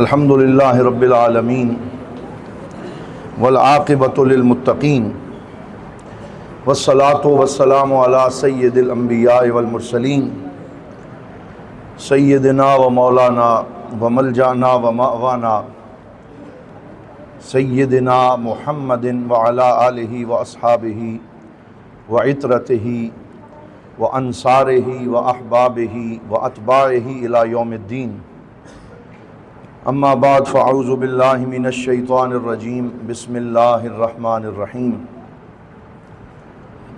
الحمد للہ رب العالمین والعاقبۃ للمتقین والصلاۃ والسلام علی سید الانبیاء والمرسلین سیدنا و مولانا و ملجانا و مأوانا سیدنا محمد وعلی آلہ و اصحابہ و عطرتہ و انصارہ و احبابہ و اتباعہ الی یوم الدین. اما بعد فاعوذ باللہ من الشیطان الرجیم بسم اللہ الرحمن الرحیم.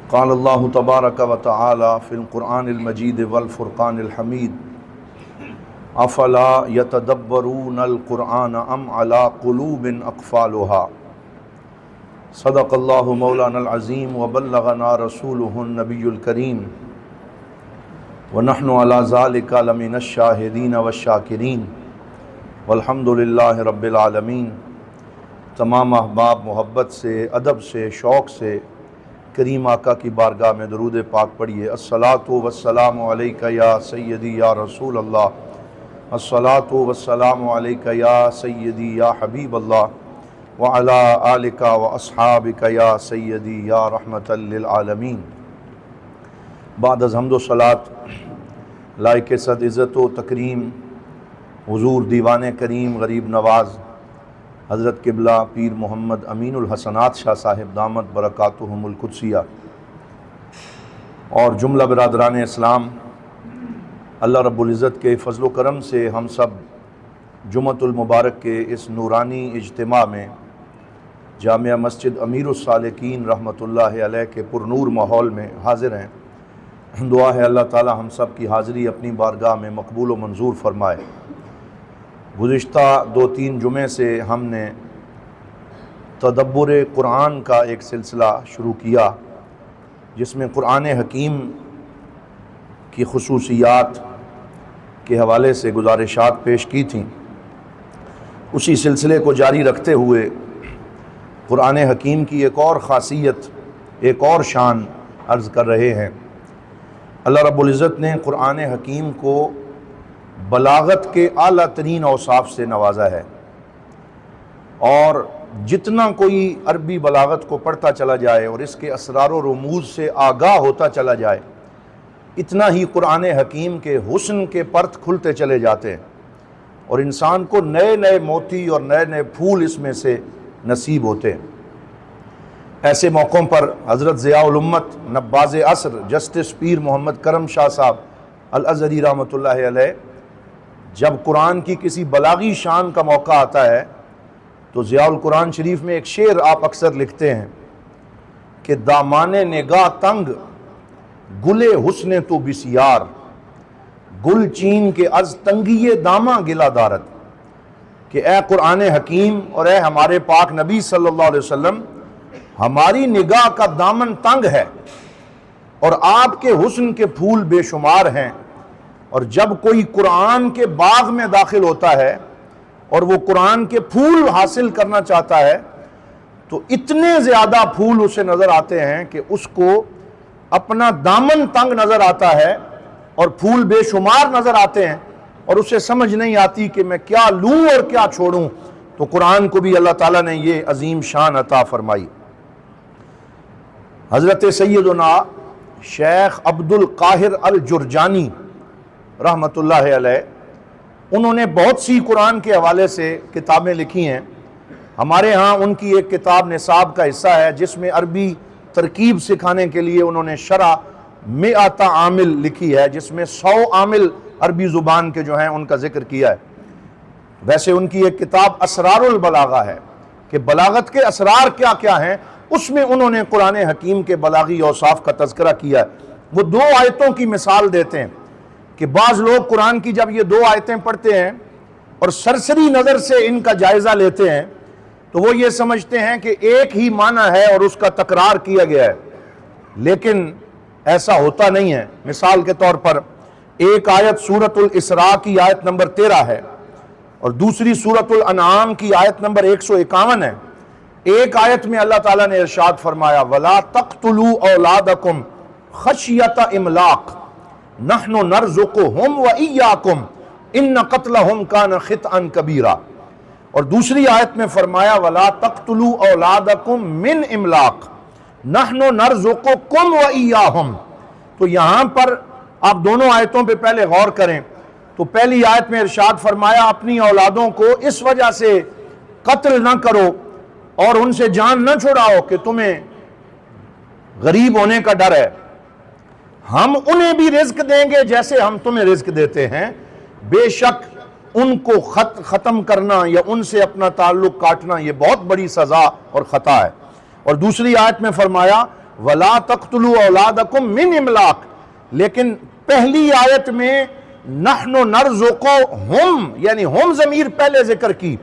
قال اللہ تبارک و تعالی فی القرآن المجید والفرقان الحمید افلا یتدبرون القرآن ام علی قلوب اقفالها. صدق اللہ مولانا العظیم وبلغنا رسولہ النبی الکریم ونحن علی ذلک لمن الشاہدین والشاکرین والحمد للہ رب العالمین. تمام احباب محبت سے، ادب سے، شوق سے کریم آقا کی بارگاہ میں درود پاک پڑھیے. الصلاۃ والسلام علیک یا سیدی یا رسول اللہ، الصلاۃ والسلام علیک یا سیدی یا حبیب اللہ وعلی آلک و اصحابک یا سیدی یا رحمت للعالمین. بعد از حمد و صلاۃ لائق صد عزت و تکریم حضور دیوان کریم غریب نواز حضرت قبلہ پیر محمد امین الحسنات شاہ صاحب دامت برکاتہم القدسیہ اور جملہ برادران اسلام، اللہ رب العزت کے فضل و کرم سے ہم سب جمعۃ المبارک کے اس نورانی اجتماع میں جامعہ مسجد امیر السالکین رحمۃ اللہ علیہ کے پرنور ماحول میں حاضر ہیں. دعا ہے اللہ تعالی ہم سب کی حاضری اپنی بارگاہ میں مقبول و منظور فرمائے. گزشتہ 2-3 جمعے سے ہم نے تدبر قرآن کا ایک سلسلہ شروع کیا جس میں قرآن حکیم کی خصوصیات کے حوالے سے گزارشات پیش کی تھیں. اسی سلسلے کو جاری رکھتے ہوئے قرآن حکیم کی ایک اور خاصیت، ایک اور شان عرض کر رہے ہیں. اللہ رب العزت نے قرآن حکیم کو بلاغت کے اعلیٰ ترین اوصاف سے نوازا ہے، اور جتنا کوئی عربی بلاغت کو پڑھتا چلا جائے اور اس کے اسرار و رموز سے آگاہ ہوتا چلا جائے، اتنا ہی قرآن حکیم کے حسن کے پرت کھلتے چلے جاتے ہیں اور انسان کو نئے نئے موتی اور نئے نئے پھول اس میں سے نصیب ہوتے ہیں. ایسے موقعوں پر حضرت ضیاء الامت نباز عصر جسٹس پیر محمد کرم شاہ صاحب الازہری رحمۃ اللہ علیہ جب قرآن کی کسی بلاغی شان کا موقع آتا ہے تو ضیاء القرآن شریف میں ایک شعر آپ اکثر لکھتے ہیں کہ دامان نگاہ تنگ گل حسن تو بسیار، گل چین کے از تنگی داماں گلا دارت. کہ اے قرآن حکیم اور اے ہمارے پاک نبی صلی اللہ علیہ وسلم، ہماری نگاہ کا دامن تنگ ہے اور آپ کے حسن کے پھول بے شمار ہیں، اور جب کوئی قرآن کے باغ میں داخل ہوتا ہے اور وہ قرآن کے پھول حاصل کرنا چاہتا ہے تو اتنے زیادہ پھول اسے نظر آتے ہیں کہ اس کو اپنا دامن تنگ نظر آتا ہے اور پھول بے شمار نظر آتے ہیں اور اسے سمجھ نہیں آتی کہ میں کیا لوں اور کیا چھوڑوں. تو قرآن کو بھی اللہ تعالیٰ نے یہ عظیم شان عطا فرمائی. حضرت سیدنا شیخ عبد القاہر الجرجانی رحمۃ اللہ علیہ، انہوں نے بہت سی قرآن کے حوالے سے کتابیں لکھی ہیں. ہمارے ہاں ان کی ایک کتاب نصاب کا حصہ ہے جس میں عربی ترکیب سکھانے کے لیے انہوں نے شرح مئات عامل لکھی ہے، جس میں 100 عامل عربی زبان کے جو ہیں ان کا ذکر کیا ہے. ویسے ان کی ایک کتاب اسرار البلاغہ ہے کہ بلاغت کے اسرار کیا کیا ہیں، اس میں انہوں نے قرآن حکیم کے بلاغی اوصاف کا تذکرہ کیا ہے. وہ 2 آیتوں کی مثال دیتے ہیں کہ بعض لوگ قرآن کی جب یہ 2 آیتیں پڑھتے ہیں اور سرسری نظر سے ان کا جائزہ لیتے ہیں تو وہ یہ سمجھتے ہیں کہ ایک ہی معنی ہے اور اس کا تکرار کیا گیا ہے، لیکن ایسا ہوتا نہیں ہے. مثال کے طور پر ایک آیت سورۃ الاسراء کی آیت نمبر 13 ہے اور دوسری سورۃ الانعام کی آیت نمبر 151 ہے. ایک آیت میں اللہ تعالیٰ نے ارشاد فرمایا وَلَا تَقْتُلُوا أَوْلَادَكُمْ خَشْيَةَ إِمْلَاقٍ نَحْنُ نَرْزُقُهُمْ وَإِيَّاكُمْ ان قتلہم کان خطئا کبیرا۔ اور دوسری آیت میں فرمایا ولا تقتلوا اولادکم من املاق نحن نرزقکم وایاہم۔ تو یہاں پر آپ دونوں آیتوں پہ پہلے غور کریں تو پہلی آیت میں ارشاد فرمایا اپنی اولادوں کو اس وجہ سے قتل نہ کرو اور ان سے جان نہ چھڑاؤ کہ تمہیں غریب ہونے کا ڈر ہے، ہم انہیں بھی رزق دیں گے جیسے ہم تمہیں رزق دیتے ہیں، بے شک ان کو ختم کرنا یا ان سے اپنا تعلق کاٹنا یہ بہت بڑی سزا اور خطا ہے۔ اور دوسری آیت میں فرمایا وَلَا تَقْتُلُوا أَوْلَادَكُمْ مِنْ إِمْلَاقٍ، لیکن پہلی آیت میں نحن نرزقہم یعنی ہم ضمیر پہلے ذکر کی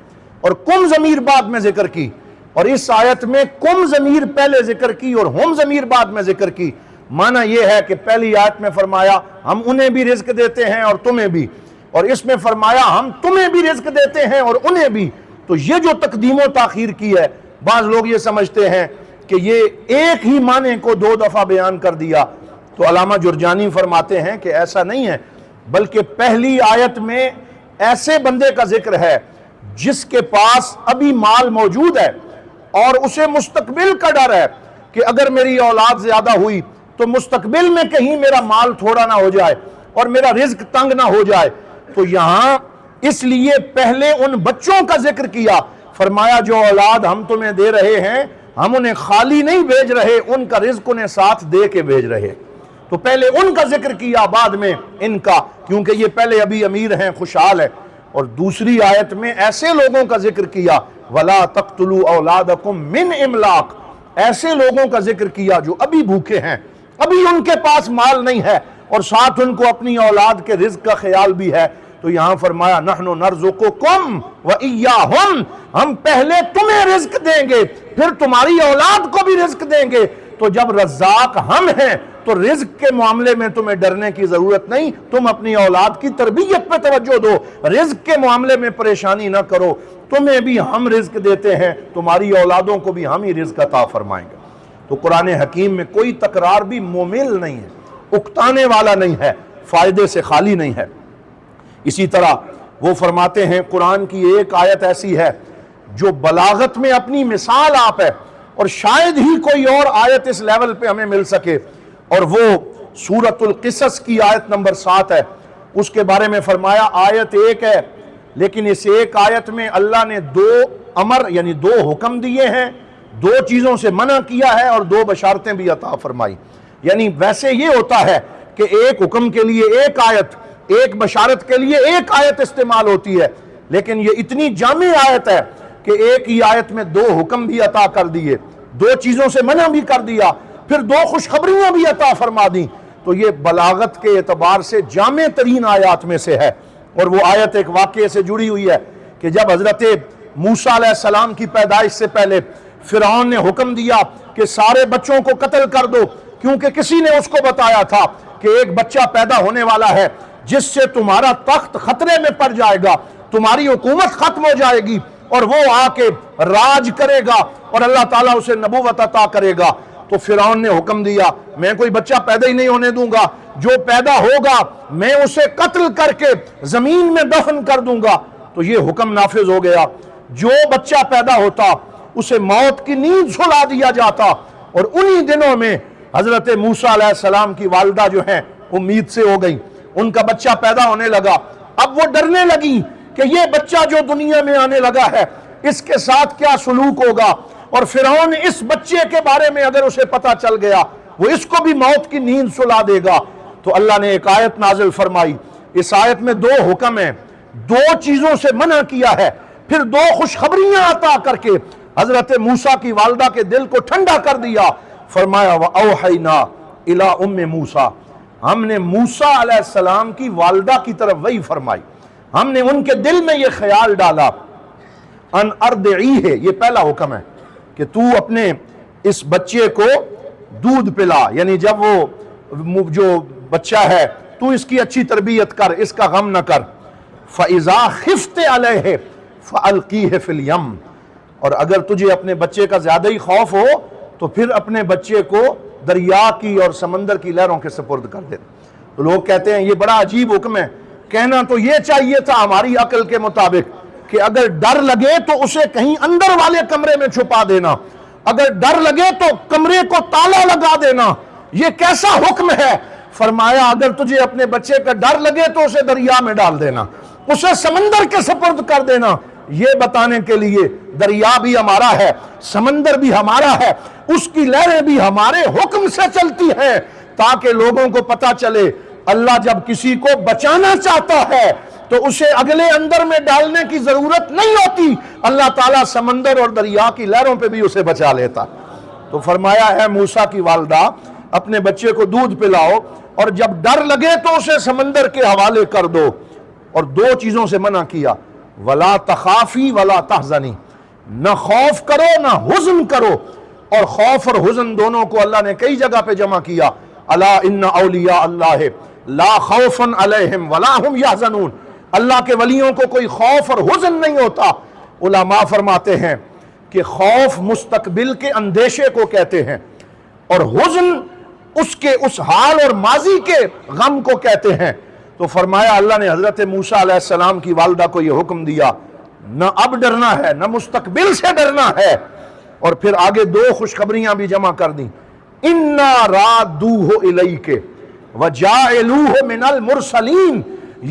اور کم ضمیر بعد میں ذکر کی، اور اس آیت میں کم ضمیر پہلے ذکر کی اور ہم ضمیر بعد میں ذکر کی۔ معنی یہ ہے کہ پہلی آیت میں فرمایا ہم انہیں بھی رزق دیتے ہیں اور تمہیں بھی، اور اس میں فرمایا ہم تمہیں بھی رزق دیتے ہیں اور انہیں بھی۔ تو یہ جو تقدیم و تاخیر کی ہے، بعض لوگ یہ سمجھتے ہیں کہ یہ ایک ہی معنی کو دو دفعہ بیان کر دیا، تو علامہ جرجانی فرماتے ہیں کہ ایسا نہیں ہے، بلکہ پہلی آیت میں ایسے بندے کا ذکر ہے جس کے پاس ابھی مال موجود ہے اور اسے مستقبل کا ڈر ہے کہ اگر میری اولاد زیادہ ہوئی تو مستقبل میں کہیں میرا مال تھوڑا نہ ہو جائے اور میرا رزق تنگ نہ ہو جائے۔ تو یہاں اس لیے پہلے ان بچوں کا ذکر کیا، فرمایا جو اولاد ہم تمہیں دے رہے ہیں ہم انہیں خالی نہیں بھیج رہے، ان کا رزق انہیں ساتھ دے کے بھیج رہے۔ تو پہلے ان کا ذکر کیا بعد میں ان کا، کیونکہ یہ پہلے ابھی امیر ہیں، خوشحال ہے۔ اور دوسری آیت میں ایسے لوگوں کا ذکر کیا وَلَا تَقْتُلُوا أَوْلَادَكُمْ مِنْ إِمْلَاقٍ، ایسے لوگوں کا ذکر کیا جو ابھی بھوکے ہیں، ابھی ان کے پاس مال نہیں ہے اور ساتھ ان کو اپنی اولاد کے رزق کا خیال بھی ہے۔ تو یہاں فرمایا نحن نرزقکم وایاہم، ہم پہلے تمہیں رزق دیں گے پھر تمہاری اولاد کو بھی رزق دیں گے۔ تو جب رزاق ہم ہیں تو رزق کے معاملے میں تمہیں ڈرنے کی ضرورت نہیں، تم اپنی اولاد کی تربیت پہ توجہ دو، رزق کے معاملے میں پریشانی نہ کرو، تمہیں بھی ہم رزق دیتے ہیں، تمہاری اولادوں کو بھی ہم ہی رزق عطا فرمائیں گے۔ تو قرآن حکیم میں کوئی تکرار بھی ممل نہیں ہے، اکتانے والا نہیں ہے، فائدے سے خالی نہیں ہے۔ اسی طرح وہ فرماتے ہیں قرآن کی ایک آیت ایسی ہے جو بلاغت میں اپنی مثال آپ ہے، اور شاید ہی کوئی اور آیت اس لیول پہ ہمیں مل سکے، اور وہ سورۃ القصص کی آیت نمبر 7 ہے۔ اس کے بارے میں فرمایا آیت ایک ہے لیکن اس ایک آیت میں اللہ نے دو امر یعنی دو حکم دیے ہیں، دو چیزوں سے منع کیا ہے اور دو بشارتیں بھی عطا فرمائی۔ یعنی ویسے یہ ہوتا ہے کہ ایک حکم کے لیے ایک آیت، ایک بشارت کے لیے ایک آیت استعمال ہوتی ہے، لیکن یہ اتنی جامع آیت ہے کہ ایک ہی آیت میں دو حکم بھی عطا کر دیے، دو چیزوں سے منع بھی کر دیا، پھر دو خوشخبریاں بھی عطا فرما دیں۔ تو یہ بلاغت کے اعتبار سے جامع ترین آیات میں سے ہے، اور وہ آیت ایک واقعے سے جڑی ہوئی ہے کہ جب حضرت موسیٰ علیہ السلام کی پیدائش سے پہلے فرعون نے حکم دیا کہ سارے بچوں کو قتل کر دو، کیونکہ کسی نے اس کو بتایا تھا کہ ایک بچہ پیدا ہونے والا ہے جس سے تمہارا تخت خطرے میں پڑ جائے گا، تمہاری حکومت ختم ہو جائے گی اور وہ آ کے راج کرے گا اور اللہ تعالیٰ اسے نبوت عطا کرے گا۔ تو فرعون نے حکم دیا میں کوئی بچہ پیدا ہی نہیں ہونے دوں گا، جو پیدا ہوگا میں اسے قتل کر کے زمین میں دفن کر دوں گا۔ تو یہ حکم نافذ ہو گیا، جو بچہ پیدا ہوتا اسے موت کی نیند سلا دیا جاتا، اور انہی دنوں میں حضرت موسیٰ علیہ السلام کی والدہ جو ہیں امید سے ہو گئیں، ان کا بچہ پیدا ہونے لگا۔ اب وہ ڈرنے لگی کہ یہ بچہ جو دنیا میں آنے لگا ہے اس کے ساتھ کیا سلوک ہوگا، اور فرعون اس بچے کے بارے میں اگر اسے پتا چل گیا وہ اس کو بھی موت کی نیند سلا دے گا۔ تو اللہ نے ایک آیت نازل فرمائی، اس آیت میں دو حکم ہیں، دو چیزوں سے منع کیا ہے، پھر دو خوشخبریاں عطا کر کے حضرت موسیٰ کی والدہ کے دل کو ٹھنڈا کر دیا۔ فرمایا وَأَوْحَيْنَا إِلَىٰ أُمِّ مُوسَىٰ، ہم نے موسیٰ علیہ السلام کی والدہ کی طرف وحی فرمائی، ہم نے ان کے دل میں یہ خیال ڈالا ان ارضعیہ، یہ پہلا حکم ہے کہ تو اپنے اس بچے کو دودھ پلا، یعنی جب وہ جو بچہ ہے تو اس کی اچھی تربیت کر، اس کا غم نہ کر۔ فَإِذَا خِفْتَ عَلَيْهِ فَأَلْقِيهِ فِي الْيَمِّ، اور اگر تجھے اپنے بچے کا زیادہ ہی خوف ہو تو پھر اپنے بچے کو دریا کی اور سمندر کی لہروں کے سپرد کر دے۔ تو لوگ کہتے ہیں یہ بڑا عجیب حکم ہے کہنا تو یہ چاہیے تھا ہماری عقل کے مطابق کہ اگر ڈر لگے تو اسے کہیں اندر والے کمرے میں چھپا دینا، اگر ڈر لگے تو کمرے کو تالا لگا دینا۔ یہ کیسا حکم ہے؟ فرمایا اگر تجھے اپنے بچے کا ڈر لگے تو اسے دریا میں ڈال دینا، اسے سمندر کے سپرد کر دینا، یہ بتانے کے لیے دریا بھی ہمارا ہے، سمندر بھی ہمارا ہے، اس کی لہریں بھی ہمارے حکم سے چلتی ہیں، تاکہ لوگوں کو پتا چلے اللہ جب کسی کو بچانا چاہتا ہے تو اسے اگلے اندر میں ڈالنے کی ضرورت نہیں ہوتی، اللہ تعالیٰ سمندر اور دریا کی لہروں پہ بھی اسے بچا لیتا۔ تو فرمایا اے موسیٰ کی والدہ اپنے بچے کو دودھ پلاؤ اور جب ڈر لگے تو اسے سمندر کے حوالے کر دو، اور دو چیزوں سے منع کیا، ولا تخافی ولا تحزنی، نہ خوف کرو نہ حزن کرو، اور خوف اور حزن دونوں کو اللہ نے کئی جگہ پہ جمع کیا، الا ان اولیاء اللہ لا خوف علیہم ولا هم یحزنون، اللہ کے ولیوں کو کوئی خوف اور حزن نہیں ہوتا۔ علماء فرماتے ہیں کہ خوف مستقبل کے اندیشے کو کہتے ہیں، اور حزن اس کے اس حال اور ماضی کے غم کو کہتے ہیں۔ تو فرمایا اللہ نے حضرت موسیٰ علیہ السلام کی والدہ کو یہ حکم دیا، نہ اب ڈرنا ہے نہ مستقبل سے ڈرنا ہے، اور پھر آگے دو خوشخبریاں بھی جمع کر دیں، اِنَّا رَادُّوهُ إِلَيْكَ وَجَاعِلُوهُ مِنَ الْمُرْسَلِينَ،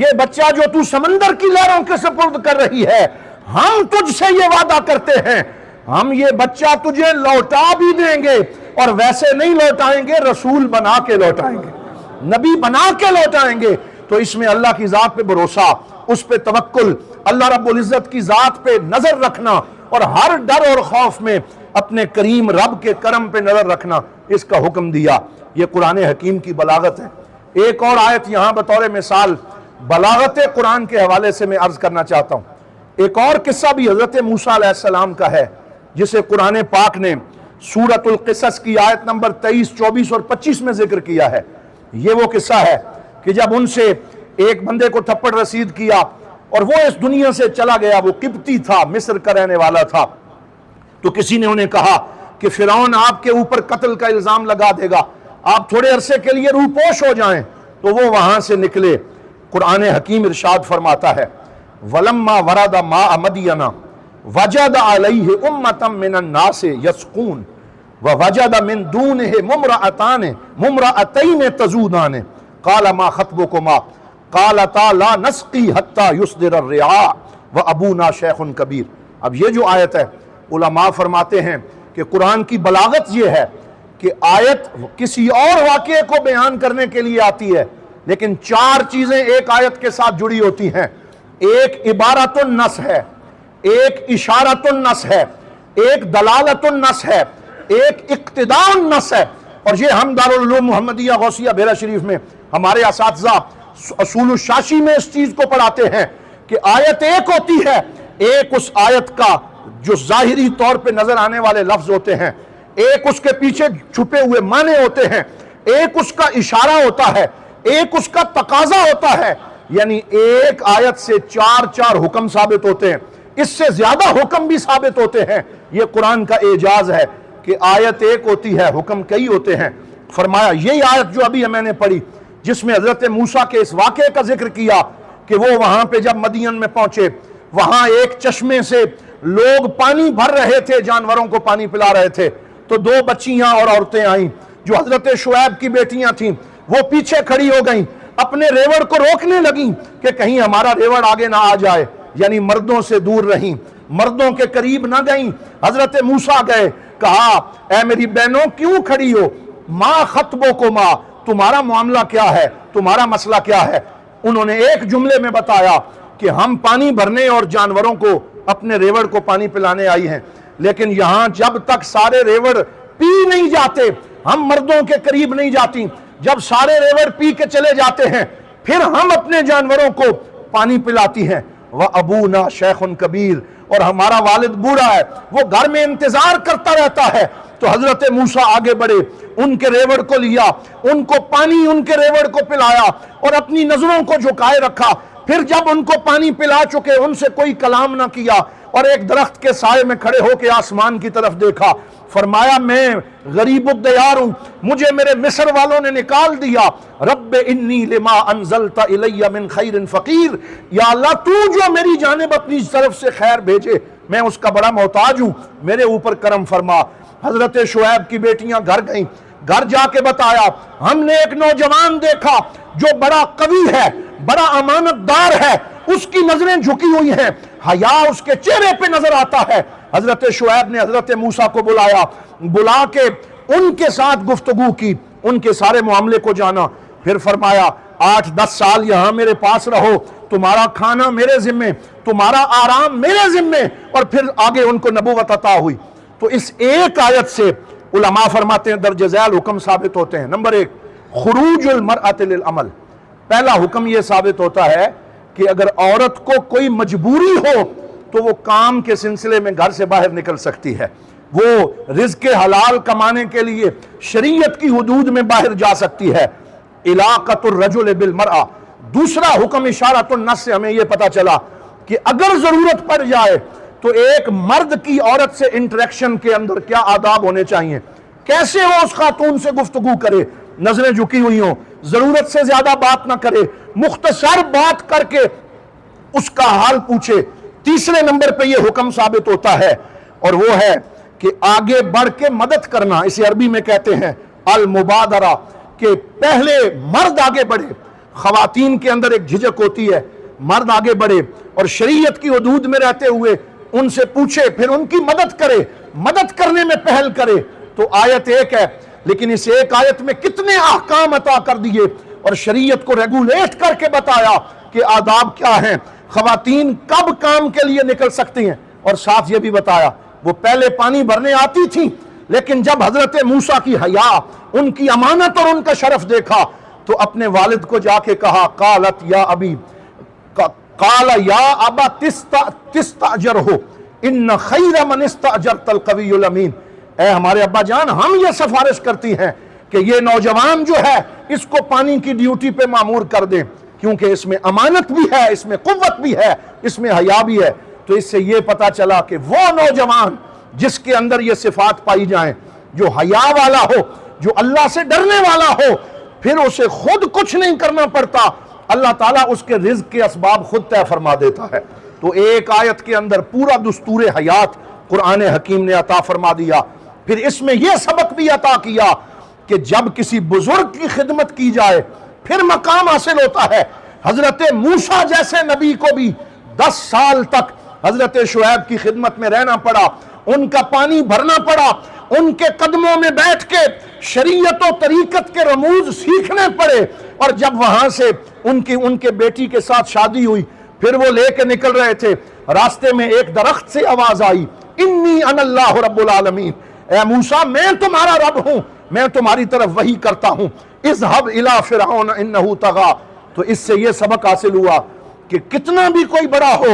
یہ بچہ جو تو سمندر کی لہروں کے سپرد کر رہی ہے، ہم تجھ سے یہ وعدہ کرتے ہیں ہم یہ بچہ تجھے لوٹا بھی دیں گے، اور ویسے نہیں لوٹائیں گے، رسول بنا کے لوٹائیں گے، نبی بنا کے لوٹائیں گے۔ تو اس میں اللہ کی ذات پہ بھروسہ، اس پہ توکل، اللہ رب العزت کی ذات پہ نظر رکھنا، اور ہر ڈر اور خوف میں اپنے کریم رب کے کرم پہ نظر رکھنا، اس کا حکم دیا۔ یہ قرآن حکیم کی بلاغت ہے۔ ایک اور آیت یہاں بطور مثال بلاغت قرآن کے حوالے سے میں عرض کرنا چاہتا ہوں۔ ایک اور قصہ بھی حضرت موسیٰ علیہ السلام کا ہے، جسے قرآن پاک نے سورۃ القصص کی آیت نمبر 23، 24 اور 25 میں ذکر کیا ہے۔ یہ وہ قصہ ہے کہ جب ان سے ایک بندے کو تھپڑ رسید کیا اور وہ اس دنیا سے چلا گیا، وہ قبطی تھا، مصر کا رہنے والا تھا، تو کسی نے انہیں کہا کہ فرعون آپ کے اوپر قتل کا الزام لگا دے گا، آپ تھوڑے عرصے کے لیے روپوش ہو جائیں۔ تو وہ وہاں سے نکلے۔ قرآن حکیم ارشاد فرماتا ہے وَلَمَّا وَرَدَ مَاءَ مَدْيَنَ وَجَدَ عَلَيْهِ أُمَّةً مِّنَ النَّاسِ يَسْقُونَ وَوَجَدَ مِن دُونِهِمْ امْرَأَتَيْنِ تَذُودَانِ قَالَ مَا خَطْبُكُمَا قَالَتَا لَا نَسْقِي حَتَّى يُصْدِرَ الرِّعَاءُ وَأَبُونَا شَيْخٌ کبیر۔ اب یہ جو آیت ہے، علماء فرماتے ہیں کہ قرآن کی بلاغت یہ ہے کہ آیت کسی اور واقعے کو بیان کرنے کے لیے آتی ہے، لیکن چار چیزیں ایک آیت کے ساتھ جڑی ہوتی ہیں۔ ایک عبارت النص ہے، ایک اشارت النص ہے، ایک دلالت النص ہے، ایک اقتداء النص ہے۔ اور یہ ہم دارالعلوم محمدیہ غوثیہ بیرا شریف میں ہمارے اساتذہ اصول الشاشی میں اس چیز کو پڑھاتے ہیں کہ آیت ایک ہوتی ہے، ایک اس آیت کا جو ظاہری طور پہ نظر آنے والے لفظ ہوتے ہیں، ایک اس کے پیچھے چھپے ہوئے معنی ہوتے ہیں، ایک اس کا اشارہ ہوتا ہے، ایک اس کا تقاضا ہوتا ہے۔ یعنی ایک آیت سے چار حکم ثابت ہوتے ہیں، اس سے زیادہ حکم بھی ثابت ہوتے ہیں۔ یہ قرآن کا اعجاز ہے کہ آیت ایک ہوتی ہے، حکم کئی ہوتے ہیں۔ فرمایا یہی آیت جو ابھی میں نے پڑھی، جس میں حضرت موسیٰ کے اس واقعے کا ذکر کیا کہ وہ وہاں پہ جب مدین میں پہنچے، وہاں ایک چشمے سے لوگ پانی بھر رہے تھے، جانوروں کو پانی پلا رہے تھے، تو دو بچیاں اور عورتیں آئیں جو حضرت شعیب کی بیٹیاں تھیں، وہ پیچھے کھڑی ہو گئیں، اپنے ریوڑ کو روکنے لگیں کہ کہیں ہمارا ریوڑ آگے نہ آ جائے، یعنی مردوں سے دور رہیں، مردوں کے قریب نہ گئیں۔ حضرت موسیٰ گئے، کہا اے میری بہنوں کیوں کھڑی ہو، ما خطبکما، تمہارا معاملہ کیا ہے، تمہارا مسئلہ کیا ہے؟ انہوں نے ایک جملے میں بتایا کہ ہم پانی بھرنے اور جانوروں کو اپنے ریوڑ کو پانی پلانے آئی ہیں، لیکن یہاں جب تک سارے ریوڑ پی نہیں جاتے ہم مردوں کے قریب نہیں جاتی، جب سارے ریوڑ پی کے چلے جاتے ہیں پھر ہم اپنے جانوروں کو پانی پلاتی ہیں۔ وَأَبُونَا شَيْخٌ کبیر، اور ہمارا والد بوڑھا ہے، وہ گھر میں انتظار کرتا رہتا ہے۔ تو حضرت موسیٰ آگے بڑھے، ان کے ریوڑ کو لیا، ان کو پانی ان کے ریوڑ کو پلایا اور اپنی نظروں کو جھکائے رکھا۔ پھر جب ان کو پانی پلا چکے، ان سے کوئی کلام نہ کیا، اور ایک درخت کے سائے میں کھڑے ہو کے آسمان کی طرف دیکھا، فرمایا میں غریب الدیار ہوں، مجھے میرے مصر والوں نے نکال دیا، رب انی لما انزلت الی من خیر فقیر، یا اللہ تو جو میری جانب اپنی طرف سے خیر بھیجے میں اس کا بڑا محتاج ہوں، میرے اوپر کرم فرما۔ حضرت شعیب کی بیٹیاں گھر گئیں، گھر جا کے بتایا ہم نے ایک نوجوان دیکھا جو بڑا قوی ہے، بڑا امانت دار ہے، اس کی نظریں جھکی ہوئی ہیں، حیا اس کے چہرے پہ نظر آتا ہے۔ حضرت شعیب نے حضرت موسیٰ کو بلایا، بلا کے ان کے ساتھ گفتگو کی، ان کے سارے معاملے کو جانا، پھر فرمایا 8-10 سال یہاں میرے پاس رہو، تمہارا کھانا میرے ذمے، تمہارا آرام میرے ذمے، اور پھر آگے ان کو نبوت عطا ہوئی۔ تو اس ایک آیت سے علماء فرماتے ہیں درج ذیل حکم ثابت ہوتے ہیں۔ نمبر 1، خروج المرأة للعمل، پہلا حکم یہ ثابت ہوتا ہے کہ اگر عورت کو کوئی مجبوری ہو تو وہ کام کے سلسلے میں گھر سے باہر نکل سکتی ہے، وہ رزق حلال کمانے کے لیے شریعت کی حدود میں باہر جا سکتی ہے۔ علاقۃ الرجل بالمرأة، دوسرا حکم اشارۃ النص سے ہمیں یہ پتا چلا کہ اگر ضرورت پڑ جائے تو ایک مرد کی عورت سے انٹریکشن کے اندر کیا آداب ہونے چاہیے، کیسے وہ اس خاتون سے گفتگو کرے، نظریں جھکی ہوئی ہوں، ضرورت سے زیادہ بات نہ کرے، مختصر بات کر کے اس کا حال پوچھے۔ تیسرے نمبر پہ یہ حکم ثابت ہوتا ہے، اور وہ ہے کہ آگے بڑھ کے مدد کرنا، اسے عربی میں کہتے ہیں المبادرہ، کہ پہلے مرد آگے بڑھے۔ خواتین کے اندر ایک جھجک ہوتی ہے، مرد آگے بڑھے اور شریعت کی حدود میں رہتے ہوئے ان سے پوچھے، پھر ان کی مدد کرے، مدد کرنے میں پہل کرے۔ تو آیت ایک ہے، لیکن اس ایک آیت میں کتنے احکام عطا کر دیے اور شریعت کو ریگولیٹ کر کے بتایا کہ آداب کیا ہیں، خواتین کب کام کے لیے نکل سکتی ہیں، اور ساتھ یہ بھی بتایا وہ پہلے پانی بھرنے آتی تھیں، لیکن جب حضرت موسیٰ کی حیا، ان کی امانت اور ان کا شرف دیکھا تو اپنے والد کو جا کے کہا قالت یا ابی، قال یا ابا تستاجرہ ان خیر من استاجرت القوی الامین، اے ہمارے ابا جان ہم یہ سفارش کرتی ہیں کہ یہ نوجوان جو ہے اس کو پانی کی ڈیوٹی پہ مامور کر دیں، کیونکہ اس میں امانت بھی ہے، اس میں قوت بھی ہے، اس میں حیا بھی ہے۔ تو اس سے یہ پتا چلا کہ وہ نوجوان جس کے اندر یہ صفات پائی جائیں، جو حیا والا ہو، جو اللہ سے ڈرنے والا ہو، پھر اسے خود کچھ نہیں کرنا پڑتا، اللہ تعالیٰ اس کے رزق کے اسباب خود طے فرما دیتا ہے۔ تو ایک آیت کے اندر پورا دستور حیات قرآن حکیم نے عطا فرما دیا۔ پھر اس میں یہ سبق بھی عطا کیا کہ جب کسی بزرگ کی خدمت کی جائے پھر مقام حاصل ہوتا ہے۔ حضرت موسیٰ جیسے نبی کو بھی 10 سال تک حضرت شعیب کی خدمت میں رہنا پڑا، ان کا پانی بھرنا پڑا، ان کے قدموں میں بیٹھ کے شریعت و طریقت کے رموز سیکھنے پڑے، اور جب وہاں سے ان کے بیٹی کے ساتھ شادی ہوئی، پھر وہ لے کے نکل رہے تھے، راستے میں ایک درخت سے آواز آئی انی انا اللہ رب العالمین، اے موسیٰ میں تمہارا رب ہوں، میں تمہاری طرف وحی کرتا ہوں، اذهب الی فرعون انہ طغی۔ تو اس سے یہ سبق حاصل ہوا کہ کتنا بھی کوئی بڑا ہو،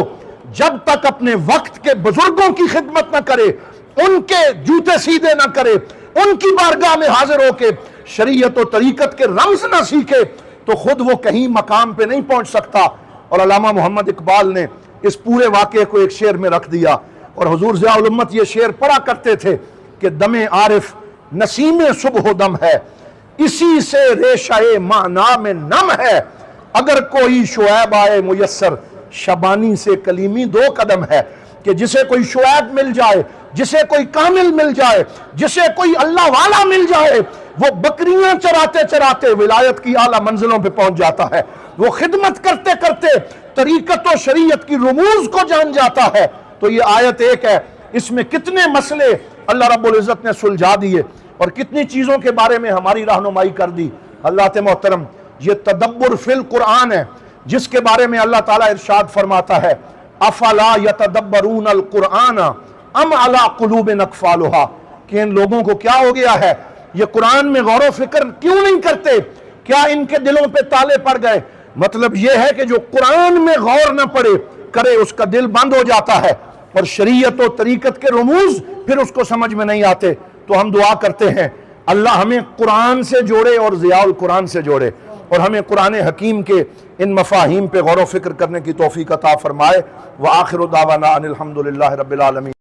جب تک اپنے وقت کے بزرگوں کی خدمت نہ کرے، ان کے جوتے سیدھے نہ کرے، ان کی بارگاہ میں حاضر ہو کے شریعت و طریقت کے رمز نہ سیکھے، تو خود وہ کہیں مقام پہ نہیں پہنچ سکتا۔ اور علامہ محمد اقبال نے اس پورے واقعے کو ایک شعر میں رکھ دیا، اور حضور ضیاء الامت یہ شعر پڑھا کرتے تھے کہ دم عارف نسیم صبح و دم ہے، اسی سے ریشہ معنی میں نم ہے، اگر کوئی شعیب آئے میسر شبانی سے کلیمی 2 قدم ہے۔ کہ جسے کوئی شعیب مل جائے، جسے کوئی کامل مل جائے، جسے کوئی اللہ والا مل جائے، وہ بکریاں چراتے چراتے ولایت کی اعلیٰ منزلوں پہ پہنچ جاتا ہے، وہ خدمت کرتے کرتے طریقت و شریعت کی رموز کو جان جاتا ہے۔ تو یہ آیت ایک ہے، اس میں کتنے مسئلے اللہ رب العزت نے سلجھا دیے اور کتنی چیزوں کے بارے میں ہماری رہنمائی کر دی۔ اللہ محترم، یہ تدبر فی القرآن ہے، جس کے بارے میں اللہ تعالیٰ ارشاد فرماتا ہے افلا یتدبرون القرآن ام علی قلوب اقفالها، کہ ان لوگوں کو کیا ہو گیا ہے، یہ قرآن میں غور و فکر کیوں نہیں کرتے، کیا ان کے دلوں پہ تالے پڑ گئے؟ مطلب یہ ہے کہ جو قرآن میں غور نہ کرے اس کا دل بند ہو جاتا ہے، اور شریعت و طریقت کے رموز پھر اس کو سمجھ میں نہیں آتے۔ تو ہم دعا کرتے ہیں اللہ ہمیں قرآن سے جوڑے اور ضیاء القرآن سے جوڑے، اور ہمیں قرآن حکیم کے ان مفاہیم پہ غور و فکر کرنے کی توفیق عطا فرمائے۔ وآخر دعوانا ان الحمد للہ رب العالمین۔